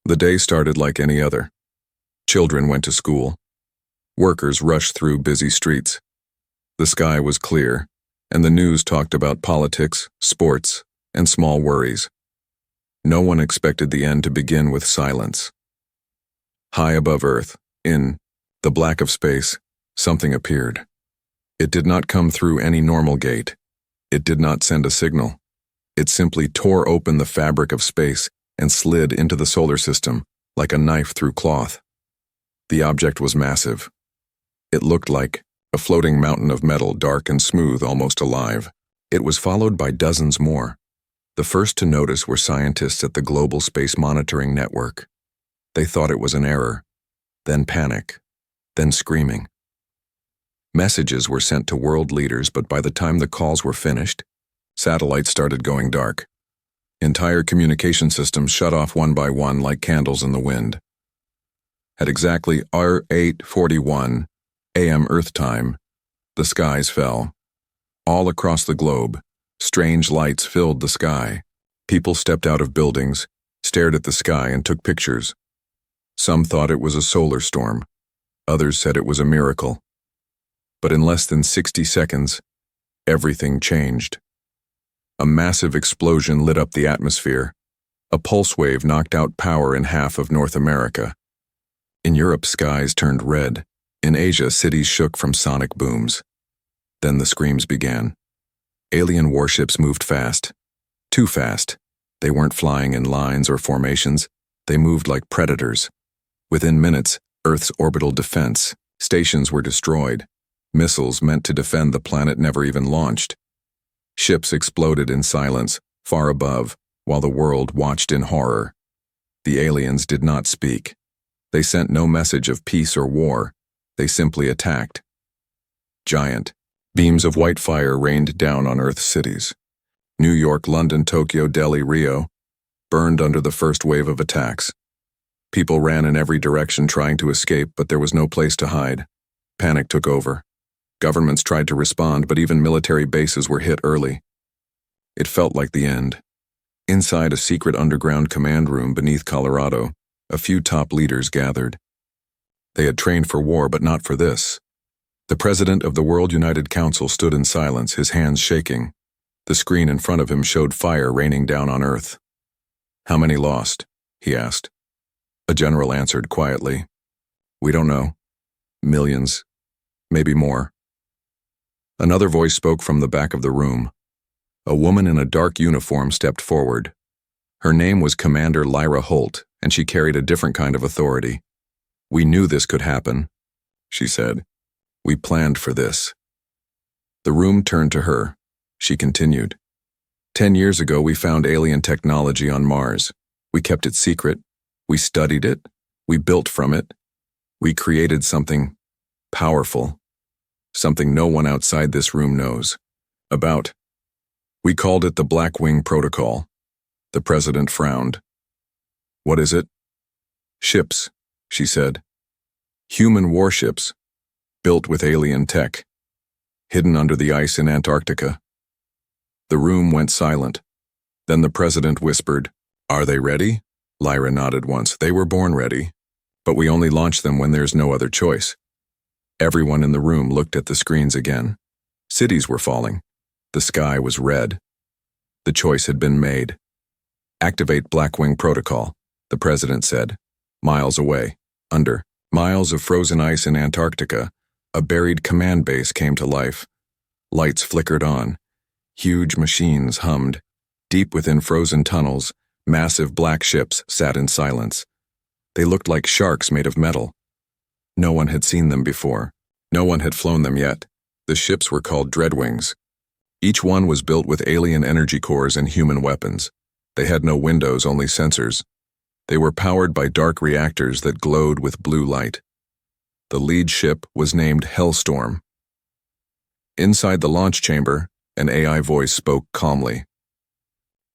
The day started like any other. Children went to school. Workers rushed through busy streets. The sky was clear, and the news talked about politics, sports, and small worries. No one expected the end to begin with silence. High above Earth, in the black of space, something appeared. It did not come through any normal gate. It did not send a signal. It simply tore open the fabric of space and slid into the solar system like a knife through cloth. The object was massive. It looked like a floating mountain of metal, dark and smooth, almost alive. It was followed by dozens more. The first to notice were scientists at the Global Space Monitoring Network. They thought it was an error, then panic, then screaming. Messages were sent to world leaders, but by the time the calls were finished, satellites started going dark. Entire communication systems shut off one by one like candles in the wind. At exactly 8:41 a.m. Earth time, the skies fell. All across the globe, strange lights filled the sky. People stepped out of buildings, stared at the sky, and took pictures. Some thought it was a solar storm. Others said it was a miracle. But in less than 60 seconds, everything changed. A massive explosion lit up the atmosphere. A pulse wave knocked out power in half of North America. In Europe, skies turned red. In Asia, cities shook from sonic booms. Then the screams began. Alien warships moved fast. Too fast. They weren't flying in lines or formations. They moved like predators. Within minutes, Earth's orbital defense stations were destroyed. Missiles meant to defend the planet never even launched. Ships exploded in silence, far above, while the world watched in horror. The aliens did not speak. They sent no message of peace or war. They simply attacked. Giant beams of white fire rained down on Earth's cities. New York, London, Tokyo, Delhi, Rio burned under the first wave of attacks. People ran in every direction trying to escape, but there was no place to hide. Panic took over. Governments tried to respond, but even military bases were hit early. It felt like the end. Inside a secret underground command room beneath Colorado, a few top leaders gathered. They had trained for war, but not for this. The president of the World United Council stood in silence, his hands shaking. The screen in front of him showed fire raining down on Earth. "How many lost?" he asked. A general answered quietly, "We don't know. Millions. Maybe more." Another voice spoke from the back of the room. A woman in a dark uniform stepped forward. Her name was Commander Lyra Holt, and she carried a different kind of authority. "We knew this could happen," she said. "We planned for this." The room turned to her. She continued, 10 years ago, we found alien technology on Mars. We kept it secret. We studied it. We built from it. We created something powerful. Something no one outside this room knows about. We called it the Black Wing Protocol." The president frowned. "What is it?" "Ships," she said. "Human warships, built with alien tech, hidden under the ice in Antarctica." The room went silent. Then the president whispered, "Are they ready?" Lyra nodded once. "They were born ready, but we only launch them when there's no other choice." Everyone in the room looked at the screens again. Cities were falling. The sky was red. The choice had been made. "Activate Blackwing Protocol," the president said. Miles away, under miles of frozen ice in Antarctica, a buried command base came to life. Lights flickered on. Huge machines hummed. Deep within frozen tunnels, massive black ships sat in silence. They looked like sharks made of metal. No one had seen them before. No one had flown them yet. The ships were called Dreadwings. Each one was built with alien energy cores and human weapons. They had no windows, only sensors. They were powered by dark reactors that glowed with blue light. The lead ship was named Hellstorm. Inside the launch chamber, an AI voice spoke calmly.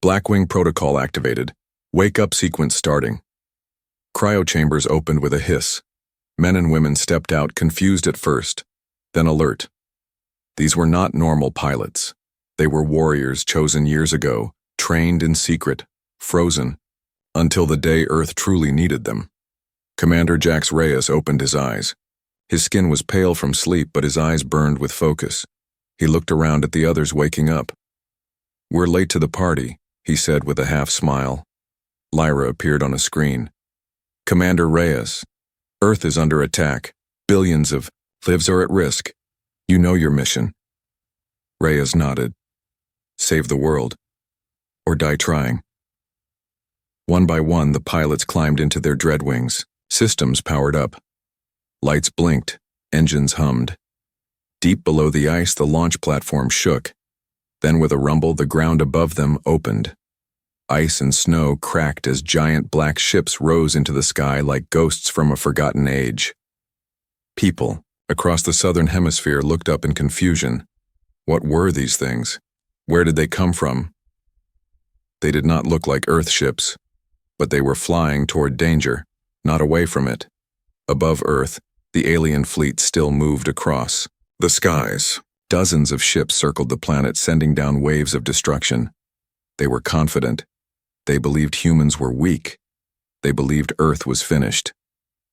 "Blackwing Protocol activated. Wake up sequence starting." Cryochambers opened with a hiss. Men and women stepped out, confused at first, then alert. These were not normal pilots. They were warriors chosen years ago, trained in secret, frozen. until the day Earth truly needed them. Commander Jax Reyes opened his eyes. His skin was pale from sleep, but his eyes burned with focus. He looked around at the others waking up. "We're late to the party," he said with a half-smile. Lyra appeared on a screen. "Commander Reyes, Earth is under attack. Billions of lives are at risk. You know your mission." Reyes nodded. "Save the world, or die trying." One by one, the pilots climbed into their dreadwings. Systems powered up. Lights blinked, engines hummed. Deep below the ice, the launch platform shook. Then with a rumble, the ground above them opened. Ice and snow cracked as giant black ships rose into the sky like ghosts from a forgotten age. People across the southern hemisphere looked up in confusion. What were these things? Where did they come from? They did not look like Earth ships, but they were flying toward danger, not away from it. Above Earth, the alien fleet still moved across the skies. Dozens of ships circled the planet, sending down waves of destruction. They were confident. They believed humans were weak. They believed Earth was finished.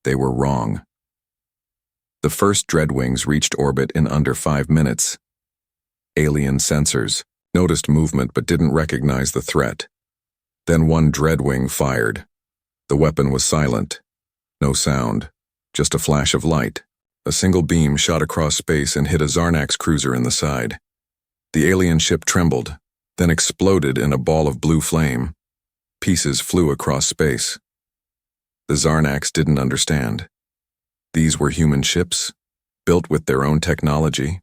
They were wrong. The first dreadwings reached orbit in under 5 minutes. Alien sensors noticed movement but didn't recognize the threat. Then one dreadwing fired. The weapon was silent. No sound, just a flash of light. A single beam shot across space and hit a Zarnax cruiser in the side. The alien ship trembled, then exploded in a ball of blue flame. Pieces flew across space. The Zarnax didn't understand. These were human ships, built with their own technology.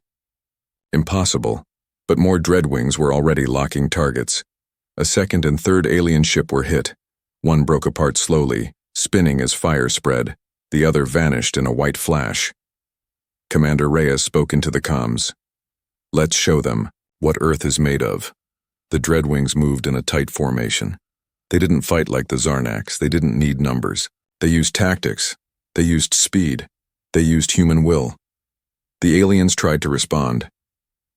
Impossible, but more dreadwings were already locking targets. A second and third alien ship were hit. One broke apart slowly, spinning as fire spread. The other vanished in a white flash. Commander Reyes spoke into the comms. "Let's show them what Earth is made of." The dreadwings moved in a tight formation. They didn't fight like the Zarnax. They didn't need numbers. They used tactics. They used speed. They used human will. The aliens tried to respond,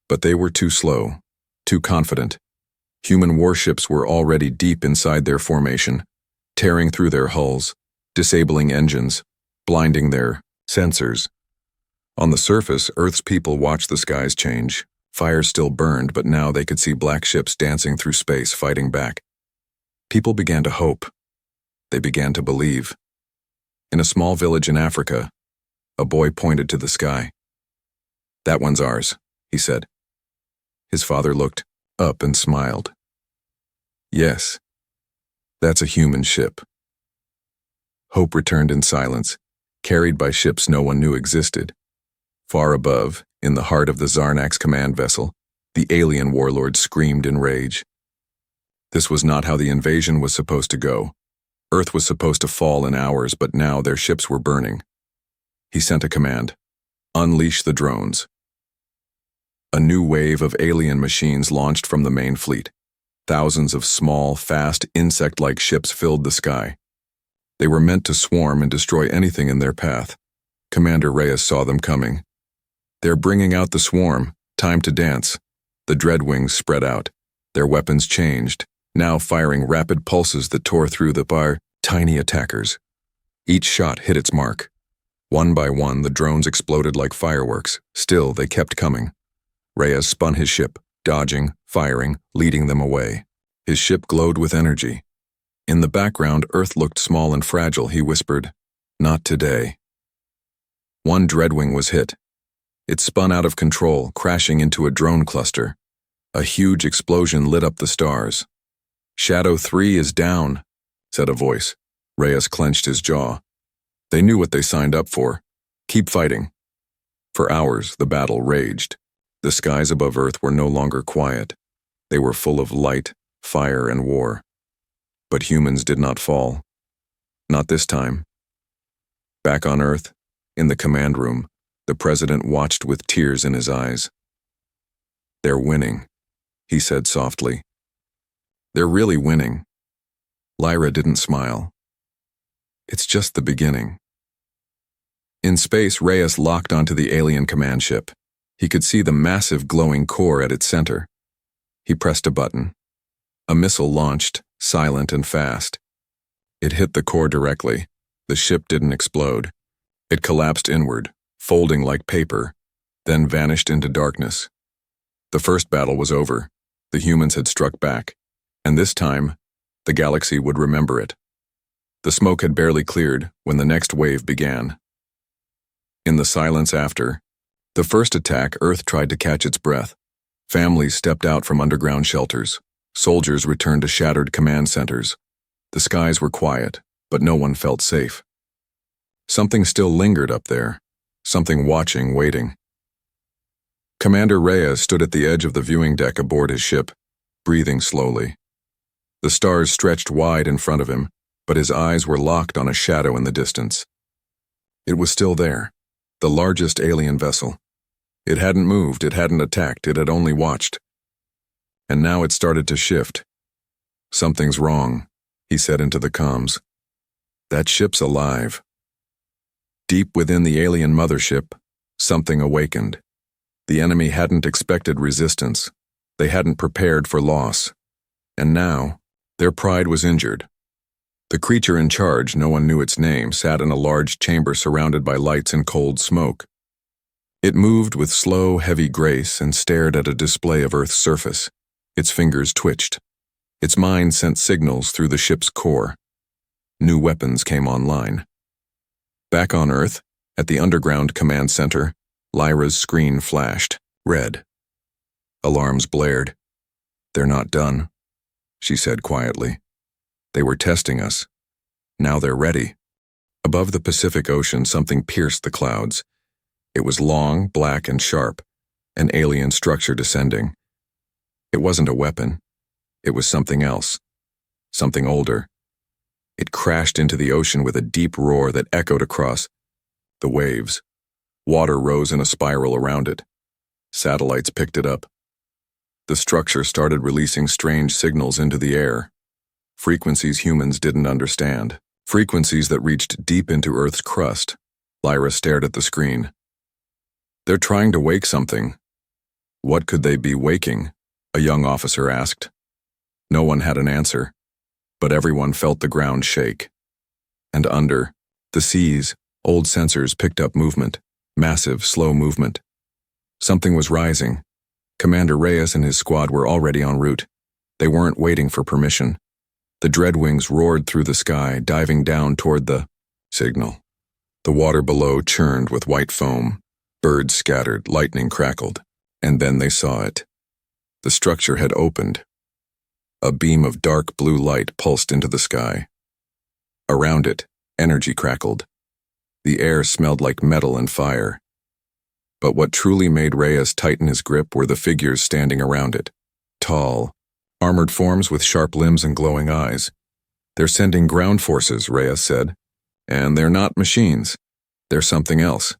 but they were too slow, too confident. Human warships were already deep inside their formation, tearing through their hulls, disabling engines, blinding their sensors. On the surface, Earth's people watched the skies change. Fire still burned, but now they could see black ships dancing through space, fighting back. People began to hope. They began to believe. In a small village in Africa, a boy pointed to the sky. "That one's ours," he said. His father looked up and smiled. "Yes, that's a human ship." Hope returned in silence, carried by ships no one knew existed. Far above, in the heart of the Zarnax command vessel, the alien warlord screamed in rage. This was not how the invasion was supposed to go. Earth was supposed to fall in hours, but now their ships were burning. He sent a command: "Unleash the drones." A new wave of alien machines launched from the main fleet. Thousands of small, fast, insect-like ships filled the sky. They were meant to swarm and destroy anything in their path. Commander Reyes saw them coming. "They're bringing out the swarm. Time to dance." The dreadwings spread out. Their weapons changed, now firing rapid pulses that tore through the bar. Tiny attackers. Each shot hit its mark. One by one, the drones exploded like fireworks. Still, they kept coming. Reyes spun his ship, dodging, firing, leading them away. His ship glowed with energy. In the background, Earth looked small and fragile. He whispered, "Not today." One dreadwing was hit. It spun out of control, crashing into a drone cluster. A huge explosion lit up the stars. "Shadow 3 is down," said a voice. Reyes clenched his jaw. They knew what they signed up for. Keep fighting. For hours, the battle raged. The skies above Earth were no longer quiet. They were full of light, fire, and war. But humans did not fall. Not this time. Back on Earth, in the command room, the president watched with tears in his eyes. "They're winning," he said softly. "They're really winning." Lyra didn't smile. "It's just the beginning." In space, Reyes locked onto the alien command ship. He could see the massive glowing core at its center. He pressed a button. A missile launched, silent and fast. It hit the core directly. The ship didn't explode. It collapsed inward, folding like paper, then vanished into darkness. The first battle was over. The humans had struck back, and this time, the galaxy would remember it. The smoke had barely cleared when the next wave began. In the silence after the first attack, Earth tried to catch its breath. Families stepped out from underground shelters. Soldiers returned to shattered command centers. The skies were quiet, but no one felt safe. Something still lingered up there, something watching, waiting. Commander Reyes stood at the edge of the viewing deck aboard his ship, breathing slowly. The stars stretched wide in front of him, but his eyes were locked on a shadow in the distance. It was still there, the largest alien vessel. It hadn't moved, it hadn't attacked, it had only watched. And now it started to shift. "Something's wrong," he said into the comms. "That ship's alive." Deep within the alien mothership, something awakened. The enemy hadn't expected resistance. They hadn't prepared for loss. And now, their pride was injured. The creature in charge, no one knew its name, sat in a large chamber surrounded by lights and cold smoke. It moved with slow, heavy grace and stared at a display of Earth's surface. Its fingers twitched. Its mind sent signals through the ship's core. New weapons came online. Back on Earth, at the underground command center, Lyra's screen flashed, red. Alarms blared. "They're not done," she said quietly. "They were testing us. Now they're ready." Above the Pacific Ocean, something pierced the clouds. It was long, black, and sharp, an alien structure descending. It wasn't a weapon. It was something else, something older. It crashed into the ocean with a deep roar that echoed across the waves. Water rose in a spiral around it. Satellites picked it up. The structure started releasing strange signals into the air. Frequencies humans didn't understand. Frequencies that reached deep into Earth's crust. Lyra stared at the screen. "They're trying to wake something." "What could they be waking?" a young officer asked. No one had an answer, but everyone felt the ground shake. And under the seas, old sensors picked up movement, massive, slow movement. Something was rising. Commander Reyes and his squad were already en route. They weren't waiting for permission. The dreadwings roared through the sky, diving down toward the signal. The water below churned with white foam. Birds scattered, lightning crackled. And then they saw it. The structure had opened. A beam of dark blue light pulsed into the sky. Around it, energy crackled. The air smelled like metal and fire. But what truly made Reyes tighten his grip were the figures standing around it. Tall, armored forms with sharp limbs and glowing eyes. "They're sending ground forces," Reyes said. "And they're not machines. They're something else."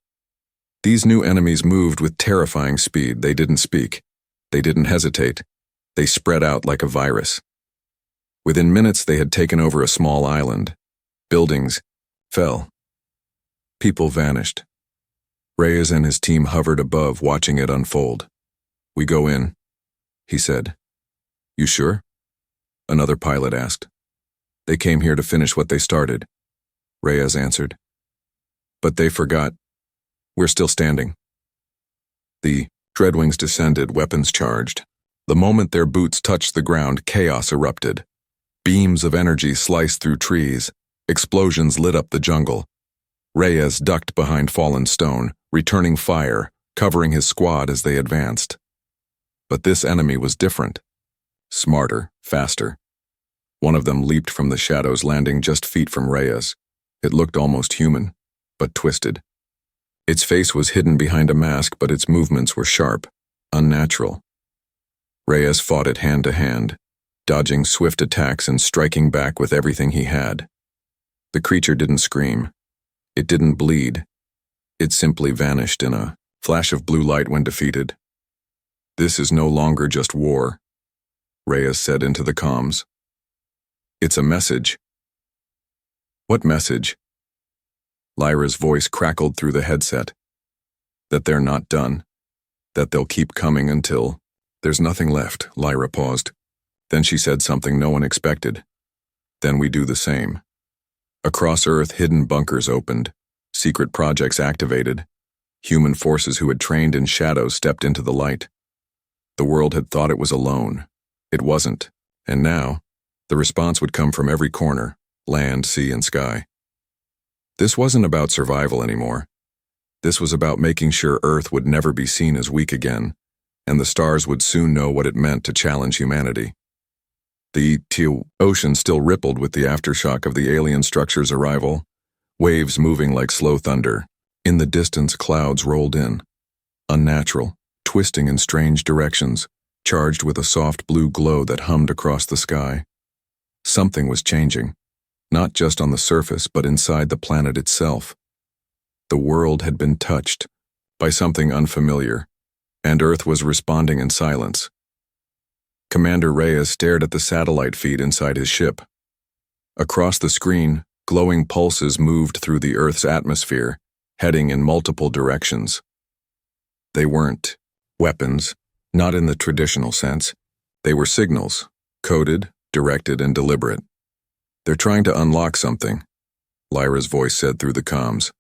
These new enemies moved with terrifying speed. They didn't speak. They didn't hesitate. They spread out like a virus. Within minutes, they had taken over a small island. Buildings fell. People vanished. Reyes and his team hovered above, watching it unfold. "We go in," he said. "You sure?" another pilot asked. "They came here to finish what they started," Reyes answered. "But they forgot. We're still standing." The dreadwings descended, weapons charged. The moment their boots touched the ground, chaos erupted. Beams of energy sliced through trees. Explosions lit up the jungle. Reyes ducked behind fallen stone, returning fire, covering his squad as they advanced. But this enemy was different. Smarter, faster. One of them leaped from the shadows, landing just feet from Reyes. It looked almost human, but twisted. Its face was hidden behind a mask, but its movements were sharp, unnatural. Reyes fought it hand to hand, dodging swift attacks and striking back with everything he had. The creature didn't scream. It didn't bleed. It simply vanished in a flash of blue light when defeated. "This is no longer just war," Reyes said into the comms. "It's a message." "What message?" Lyra's voice crackled through the headset. "That they're not done. That they'll keep coming until there's nothing left." Lyra paused. Then she said something no one expected. "Then we do the same." Across Earth, hidden bunkers opened, secret projects activated, human forces who had trained in shadows stepped into the light. The world had thought it was alone. It wasn't, and now, the response would come from every corner, land, sea, and sky. This wasn't about survival anymore. This was about making sure Earth would never be seen as weak again, and the stars would soon know what it meant to challenge humanity. The ocean still rippled with the aftershock of the alien structure's arrival, waves moving like slow thunder. In the distance, clouds rolled in, unnatural, twisting in strange directions, charged with a soft blue glow that hummed across the sky. Something was changing, not just on the surface but inside the planet itself. The world had been touched by something unfamiliar, and Earth was responding in silence. Commander Reyes stared at the satellite feed inside his ship. Across the screen, glowing pulses moved through the Earth's atmosphere, heading in multiple directions. They weren't weapons, not in the traditional sense. They were signals, coded, directed, and deliberate. "They're trying to unlock something," Lyra's voice said through the comms.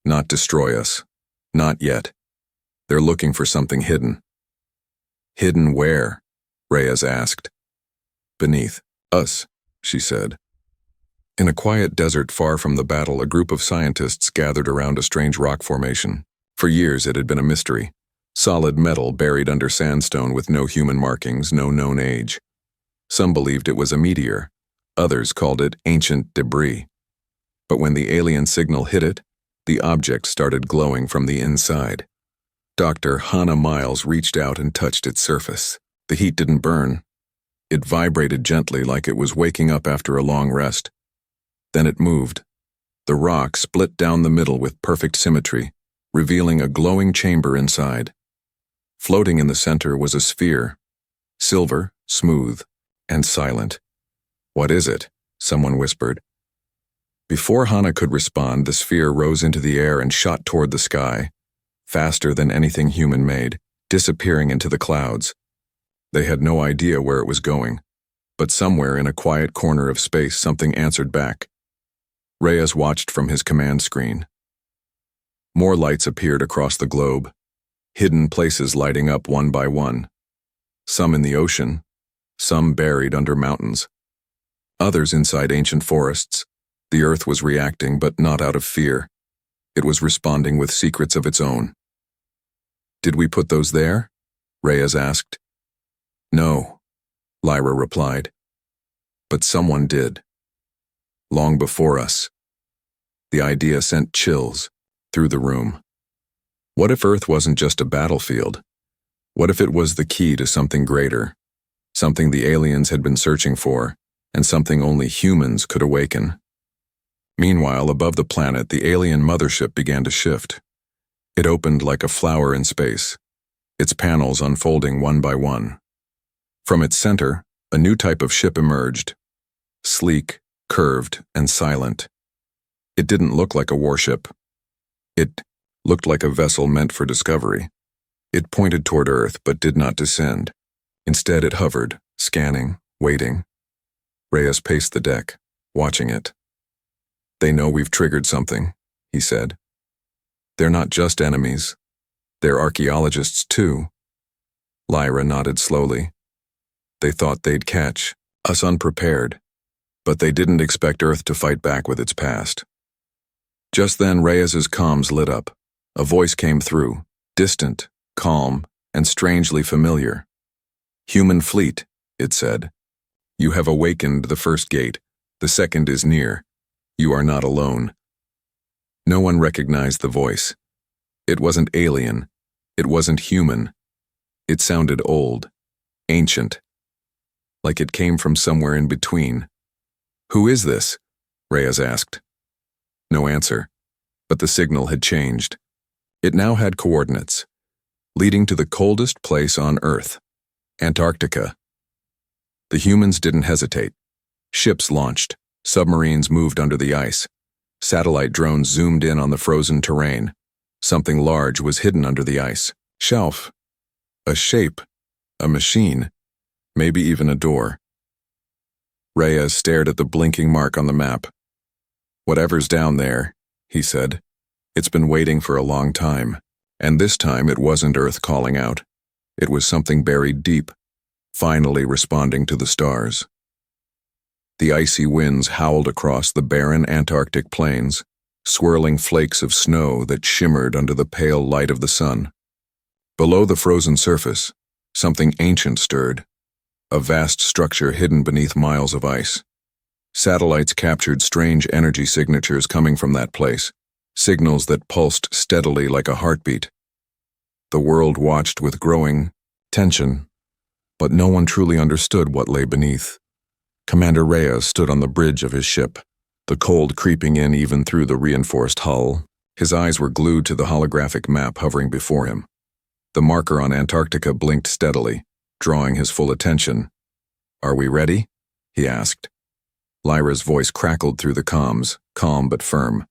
"Not destroy us. Not yet. They're looking for something hidden." "Hidden where?" Reyes asked. "Beneath us," she said. In a quiet desert far from the battle, a group of scientists gathered around a strange rock formation. For years it had been a mystery. Solid metal buried under sandstone with no human markings, no known age. Some believed it was a meteor. Others called it ancient debris. But when the alien signal hit it, the object started glowing from the inside. Dr. Hannah Miles reached out and touched its surface. The heat didn't burn. It vibrated gently like it was waking up after a long rest. Then it moved. The rock split down the middle with perfect symmetry, revealing a glowing chamber inside. Floating in the center was a sphere, silver, smooth, and silent. "What is it?" someone whispered. Before Hannah could respond, the sphere rose into the air and shot toward the sky, faster than anything human made, disappearing into the clouds. They had no idea where it was going, but somewhere in a quiet corner of space something answered back. Reyes watched from his command screen. More lights appeared across the globe, hidden places lighting up one by one. Some in the ocean, some buried under mountains. Others inside ancient forests. The Earth was reacting, but not out of fear. It was responding with secrets of its own. "Did we put those there?" Reyes asked. "No," Lyra replied. "But someone did. Long before us." The idea sent chills through the room. What if Earth wasn't just a battlefield? What if it was the key to something greater? Something the aliens had been searching for, and something only humans could awaken. Meanwhile, above the planet, the alien mothership began to shift. It opened like a flower in space, its panels unfolding one by one. From its center, a new type of ship emerged, sleek, curved, and silent. It didn't look like a warship. It looked like a vessel meant for discovery. It pointed toward Earth but did not descend. Instead, it hovered, scanning, waiting. Reyes paced the deck, watching it. "They know we've triggered something," he said. "They're not just enemies. They're archaeologists too." Lyra nodded slowly. "They thought they'd catch us unprepared, but they didn't expect Earth to fight back with its past." Just then, Reyes's comms lit up. A voice came through, distant, calm, and strangely familiar. "Human fleet," it said. "You have awakened the first gate. The second is near. You are not alone." No one recognized the voice. It wasn't alien. It wasn't human. It sounded old, ancient, like it came from somewhere in between. "Who is this?" Reyes asked. No answer, but the signal had changed. It now had coordinates, leading to the coldest place on Earth, Antarctica. The humans didn't hesitate. Ships launched, submarines moved under the ice. Satellite drones zoomed in on the frozen terrain. Something large was hidden under the ice. Shelf. A shape. A machine. Maybe even a door. Reyes stared at the blinking mark on the map. "Whatever's down there," he said. "It's been waiting for a long time, and this time it wasn't Earth calling out. It was something buried deep, finally responding to the stars." The icy winds howled across the barren Antarctic plains, swirling flakes of snow that shimmered under the pale light of the sun. Below the frozen surface, something ancient stirred, a vast structure hidden beneath miles of ice. Satellites captured strange energy signatures coming from that place, signals that pulsed steadily like a heartbeat. The world watched with growing tension, but no one truly understood what lay beneath. Commander Reyes stood on the bridge of his ship, the cold creeping in even through the reinforced hull. His eyes were glued to the holographic map hovering before him. The marker on Antarctica blinked steadily, drawing his full attention. "Are we ready?" he asked. Lyra's voice crackled through the comms, calm but firm.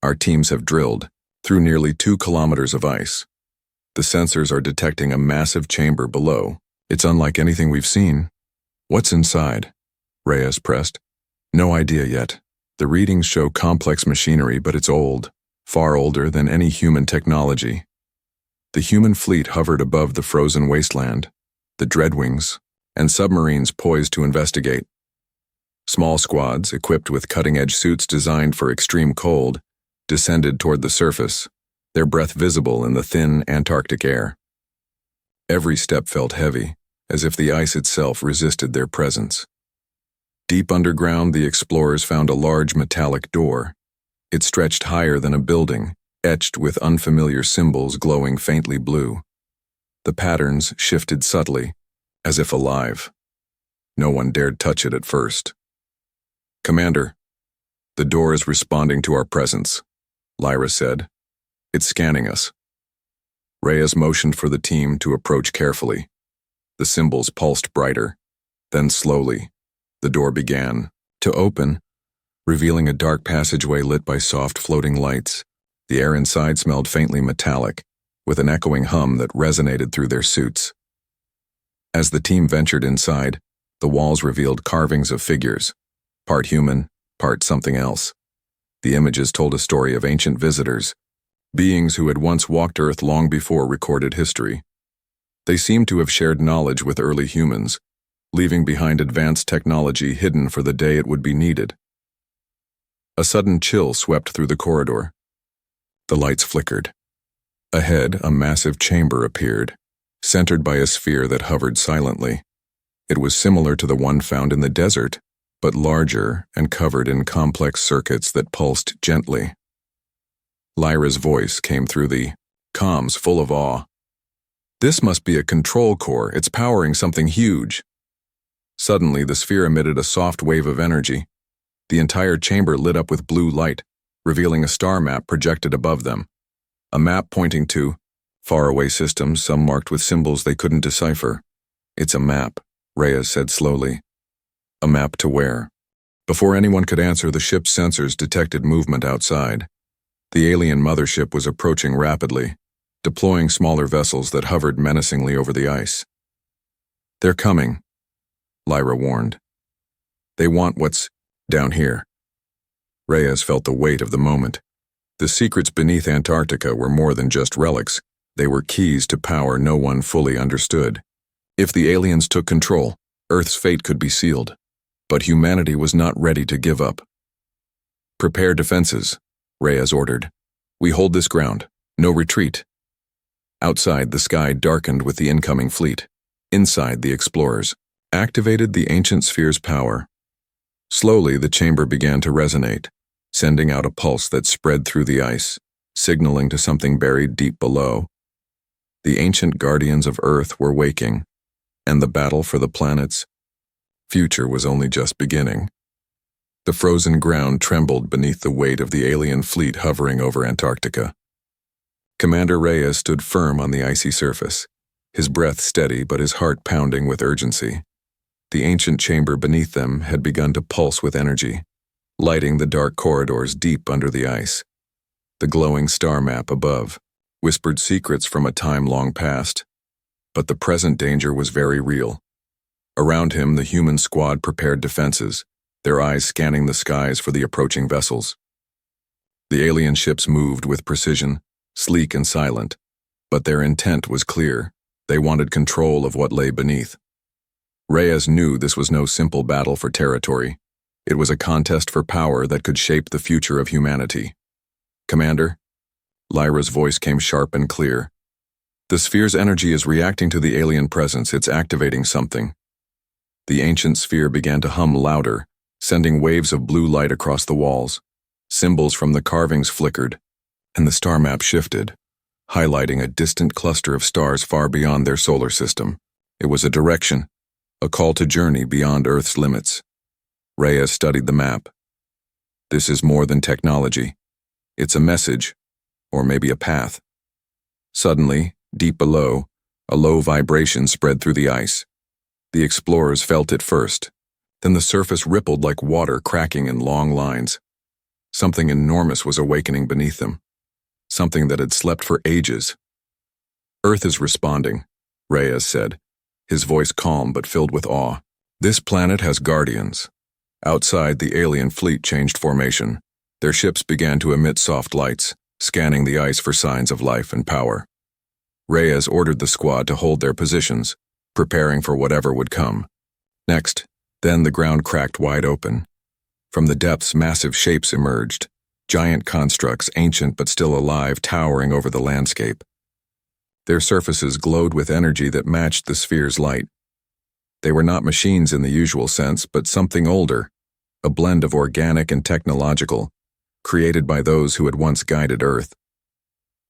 "Our teams have drilled through nearly 2 kilometers of ice. The sensors are detecting a massive chamber below. It's unlike anything we've seen." "What's inside?" Reyes pressed. "No idea yet. The readings show complex machinery, but it's old, far older than any human technology." The human fleet hovered above the frozen wasteland, the Dreadwings, and submarines poised to investigate. Small squads, equipped with cutting-edge suits designed for extreme cold, descended toward the surface, their breath visible in the thin Antarctic air. Every step felt heavy, as if the ice itself resisted their presence. Deep underground, the explorers found a large metallic door. It stretched higher than a building, etched with unfamiliar symbols glowing faintly blue. The patterns shifted subtly, as if alive. No one dared touch it at first. "Commander, the door is responding to our presence," Lyra said. "It's scanning us." Reyes motioned for the team to approach carefully. The symbols pulsed brighter. Then slowly, the door began to open, revealing a dark passageway lit by soft floating lights. The air inside smelled faintly metallic, with an echoing hum that resonated through their suits. As the team ventured inside, the walls revealed carvings of figures, part human, part something else. The images told a story of ancient visitors, beings who had once walked Earth long before recorded history. They seemed to have shared knowledge with early humans, leaving behind advanced technology hidden for the day it would be needed. A sudden chill swept through the corridor. The lights flickered. Ahead, a massive chamber appeared, centered by a sphere that hovered silently. It was similar to the one found in the desert, but larger and covered in complex circuits that pulsed gently. Lyra's voice came through the comms, full of awe. "This must be a control core. It's powering something huge." Suddenly, the sphere emitted a soft wave of energy. The entire chamber lit up with blue light, revealing a star map projected above them. A map pointing to faraway systems, some marked with symbols they couldn't decipher. "It's a map," Reyes said slowly. "A map to where?" Before anyone could answer, the ship's sensors detected movement outside. The alien mothership was approaching rapidly, deploying smaller vessels that hovered menacingly over the ice. "They're coming," Lyra warned. "They want what's down here." Reyes felt the weight of the moment. The secrets beneath Antarctica were more than just relics. They were keys to power no one fully understood. If the aliens took control, Earth's fate could be sealed. But humanity was not ready to give up. "Prepare defenses," Reyes ordered. "We hold this ground. No retreat." Outside, the sky darkened with the incoming fleet. Inside, the explorers activated the ancient sphere's power. Slowly, the chamber began to resonate, sending out a pulse that spread through the ice, signaling to something buried deep below. The ancient guardians of Earth were waking, and the battle for the planet's future was only just beginning. The frozen ground trembled beneath the weight of the alien fleet hovering over Antarctica. Commander Reyes stood firm on the icy surface, his breath steady but his heart pounding with urgency. The ancient chamber beneath them had begun to pulse with energy, lighting the dark corridors deep under the ice. The glowing star map above whispered secrets from a time long past, but the present danger was very real. Around him, the human squad prepared defenses, their eyes scanning the skies for the approaching vessels. The alien ships moved with precision, sleek and silent, but their intent was clear. They wanted control of what lay beneath. Reyes knew this was no simple battle for territory. It was a contest for power that could shape the future of humanity. "Commander?" Lyra's voice came sharp and clear. "The sphere's energy is reacting to the alien presence. It's activating something." The ancient sphere began to hum louder, sending waves of blue light across the walls. Symbols from the carvings flickered, and the star map shifted, highlighting a distant cluster of stars far beyond their solar system. It was a direction, a call to journey beyond Earth's limits. Reyes studied the map. This is more than technology. It's a message, or maybe a path. Suddenly, deep below, a low vibration spread through the ice. The explorers felt it first. Then the surface rippled like water cracking in long lines. Something enormous was awakening beneath them. Something that had slept for ages. "Earth is responding," Reyes said, his voice calm but filled with awe. "This planet has guardians." Outside, the alien fleet changed formation. Their ships began to emit soft lights, scanning the ice for signs of life and power. Reyes ordered the squad to hold their positions, preparing for whatever would come. Then the ground cracked wide open. From the depths, massive shapes emerged, giant constructs, ancient but still alive, towering over the landscape. Their surfaces glowed with energy that matched the sphere's light. They were not machines in the usual sense, but something older, a blend of organic and technological, created by those who had once guided Earth.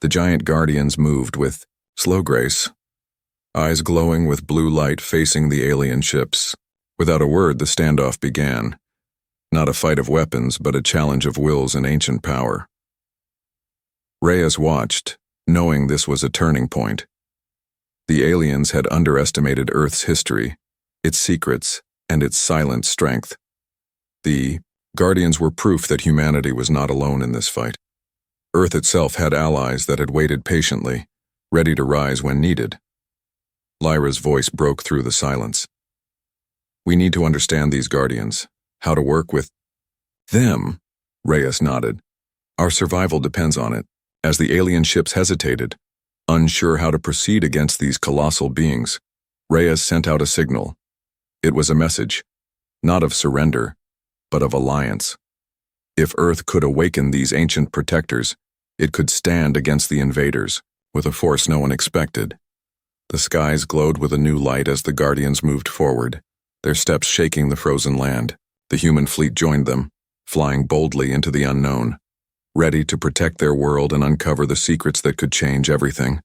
The giant guardians moved with slow grace, eyes glowing with blue light facing the alien ships. Without a word, the standoff began. Not a fight of weapons, but a challenge of wills and ancient power. Reyes watched, knowing this was a turning point. The aliens had underestimated Earth's history, its secrets, and its silent strength. The Guardians were proof that humanity was not alone in this fight. Earth itself had allies that had waited patiently, ready to rise when needed. Lyra's voice broke through the silence. "We need to understand these Guardians, how to work with them," Reyes nodded. "Our survival depends on it." As the alien ships hesitated, unsure how to proceed against these colossal beings, Reyes sent out a signal. It was a message, not of surrender, but of alliance. If Earth could awaken these ancient protectors, it could stand against the invaders, with a force no one expected. The skies glowed with a new light as the Guardians moved forward, their steps shaking the frozen land. The human fleet joined them, flying boldly into the unknown, ready to protect their world and uncover the secrets that could change everything.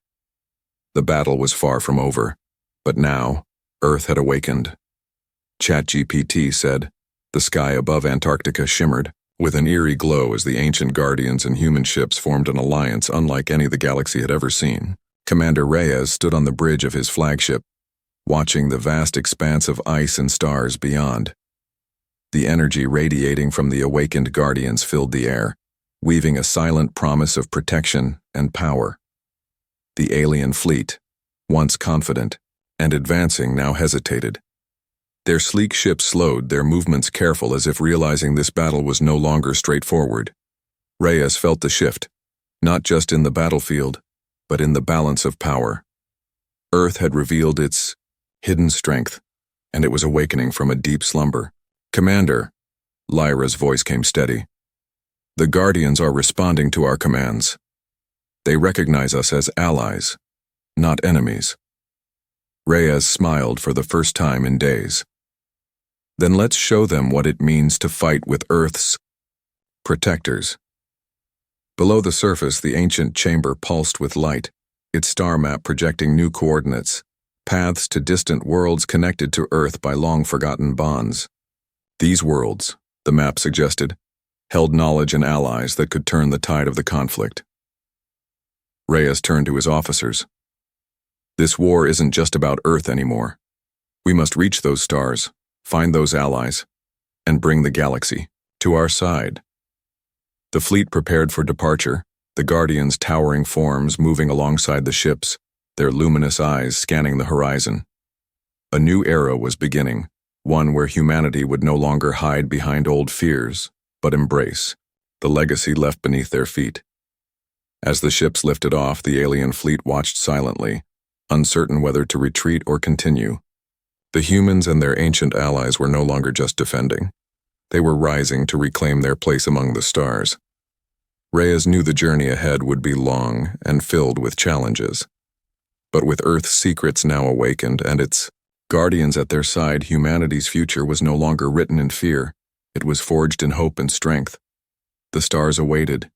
The battle was far from over, but now, Earth had awakened. ChatGPT said. The sky above Antarctica shimmered, with an eerie glow as the ancient Guardians and human ships formed an alliance unlike any the galaxy had ever seen. Commander Reyes stood on the bridge of his flagship, watching the vast expanse of ice and stars beyond. The energy radiating from the awakened Guardians filled the air, weaving a silent promise of protection and power. The alien fleet, once confident and advancing, now hesitated. Their sleek ships slowed, their movements careful, as if realizing this battle was no longer straightforward. Reyes felt the shift, not just in the battlefield, but in the balance of power. Earth had revealed its hidden strength, and it was awakening from a deep slumber. "Commander," Lyra's voice came steady. "The Guardians are responding to our commands. They recognize us as allies, not enemies." Reyes smiled for the first time in days. "Then let's show them what it means to fight with Earth's protectors." Below the surface, the ancient chamber pulsed with light, its star map projecting new coordinates, paths to distant worlds connected to Earth by long-forgotten bonds. These worlds, the map suggested, held knowledge and allies that could turn the tide of the conflict. Reyes turned to his officers. "This war isn't just about Earth anymore. We must reach those stars, find those allies, and bring the galaxy to our side." The fleet prepared for departure, the Guardians' towering forms moving alongside the ships, their luminous eyes scanning the horizon. A new era was beginning, one where humanity would no longer hide behind old fears, but embrace the legacy left beneath their feet. As the ships lifted off, the alien fleet watched silently, uncertain whether to retreat or continue. The humans and their ancient allies were no longer just defending. They were rising to reclaim their place among the stars. Reyes knew the journey ahead would be long and filled with challenges. But with Earth's secrets now awakened and its guardians at their side, humanity's future was no longer written in fear. It was forged in hope and strength. The stars awaited,